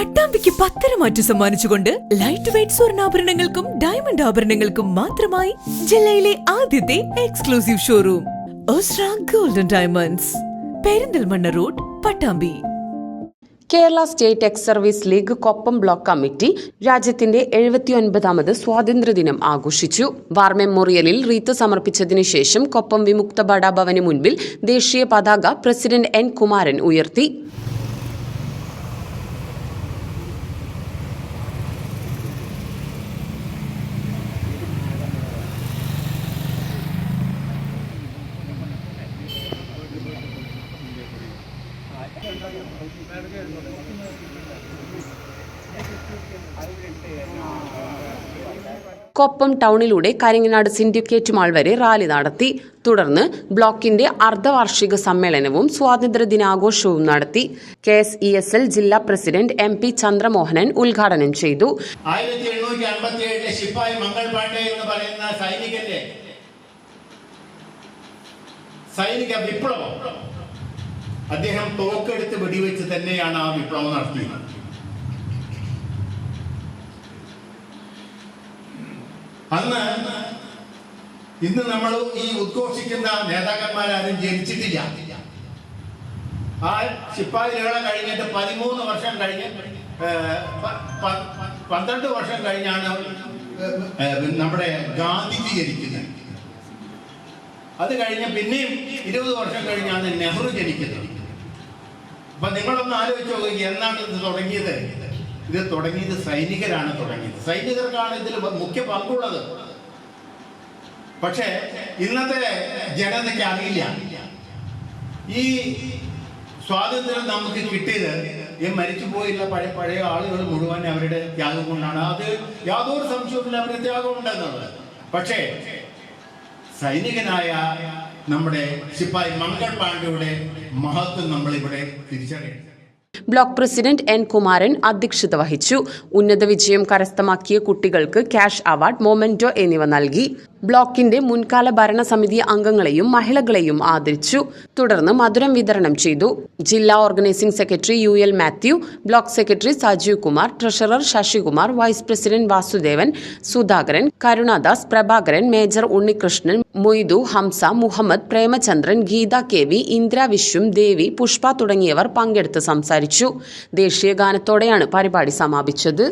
പട്ടാമ്പിക്ക് പത്തരമാറ്റു സമ്മാനിച്ചുകൊണ്ട് light weight സ്വർണ്ണാഭരണങ്ങൾക്കും ഡയമണ്ട് ആഭരണങ്ങൾക്കും മാത്രമായി ജില്ലയിലെ ആദ്യത്തെ എക്സ്ക്ലൂസീവ് ഷോറൂം ഒസ്ര golden diamonds, Perinthalmanna road, Pattambi. Kerala state ex service league Koppam block committee രാജ്യത്തിന്റെ 79ാമത് സ്വാതന്ത്ര്യദിനം ആഘോഷിച്ചു. വാർ മെമ്മോറിയലിൽ റീത്ത് സമർപ്പിച്ചതിനു ശേഷം കൊപ്പം വിമുക്ത ബഡ ഭവന് മുൻപിൽ ദേശീയ പതാക പ്രസിഡന്റ് N. കുമാരൻ ഉയർത്തി. കൊപ്പം ടൗണിലൂടെ കരിങ്ങനാട് സിൻഡിക്കേറ്റ് മാൾ വരെ റാലി നടത്തി. തുടർന്ന് ബ്ലോക്കിന്റെ അർദ്ധവാർഷിക സമ്മേളനവും സ്വാതന്ത്ര്യദിനാഘോഷവും നടത്തി. KSESL ജില്ലാ പ്രസിഡന്റ് MP ചന്ദ്രമോഹനൻ ഉദ്ഘാടനം ചെയ്തു. 1757 ശിപ്പായി മംഗൾ പാണ്ഡെ എന്ന് പറയുന്ന സൈനിക വിപ്ലവം അദ്ദേഹം തോക്കെടുത്ത് വെടിവെച്ച് തന്നെയാണ് ആ വിപ്ലവം നടത്തിയത്. ഇന്ന് നമ്മൾ ഈ ഉദ്ഘോഷിക്കുന്ന നേതാക്കന്മാരാരും ജനിച്ചിട്ടില്ല. ആ ശിപ്പായികളെ കഴിഞ്ഞിട്ട് 13 വർഷം കഴിഞ്ഞ് 12 വർഷം കഴിഞ്ഞാണ് നമ്മുടെ ഗാന്ധിജി ജനിക്കുന്നത്. അത് കഴിഞ്ഞ് പിന്നെയും 20 വർഷം കഴിഞ്ഞാണ് നെഹ്റു ജനിക്കുന്നത്. അപ്പൊ നിങ്ങളൊന്ന് ആലോചിച്ച് നോക്കുക, എന്നാണ് ഇത് തുടങ്ങിയത്? ഇത് തുടങ്ങിയത് സൈനികരാണ് തുടങ്ങിയത്. സൈനികർക്കാണ് ഇതിൽ മുഖ്യ പങ്കുള്ളത്. പക്ഷേ ഇന്നത്തെ ജനതയ്ക്ക് അറിയില്ല. ഈ സ്വാതന്ത്ര്യം നമുക്ക് കിട്ടിയത് ഈ മരിച്ചുപോയുള്ള പഴയ ആളുകൾ മുഴുവൻ അവരുടെ ത്യാഗം കൊണ്ടാണ്. അത് യാതൊരു സംശയവുമില്ല, അവരുടെ ത്യാഗം ഉണ്ടെന്നുള്ളത്. പക്ഷേ സൈനികനായ നമ്മുടെ ശിപ്പായി മംഗൾ പാണ്ഡെയുടെ മഹത്വം നമ്മളിവിടെ തിരിച്ചറിയണം. Block president N. കുമാരൻ അധ്യക്ഷത വഹിച്ചു. ഉന്നത വിജയം കരസ്ഥമാക്കിയ കുട്ടികൾക്ക് ക്യാഷ് അവാർഡ്, മൊമെന്റോ എന്നിവ നൽകി. ബ്ലോക്കിന്റെ മുൻകാല ഭരണസമിതി അംഗങ്ങളെയും മഹിളകളെയും ആദരിച്ചു. തുടർന്ന് മധുരം വിതരണം ചെയ്തു. ജില്ലാ organising secretary UL Mathew, block secretary Sajeev Kumar, treasurer Sasikumar, vice president Vasudevan, Sudhakaran, Karunadas, Prabhakaran, major Unnikrishnan, Moidu, Hamsa, Muhammed, Premachandran, Geetha KV, Indra Viswam, Devi, Pushpa തുടങ്ങിയവർ പങ്കെടുത്ത് സംസാരിച്ചു. ദേശീയ ഗാനത്തോടെയാണ് പരിപാടി സമാപിച്ചത്.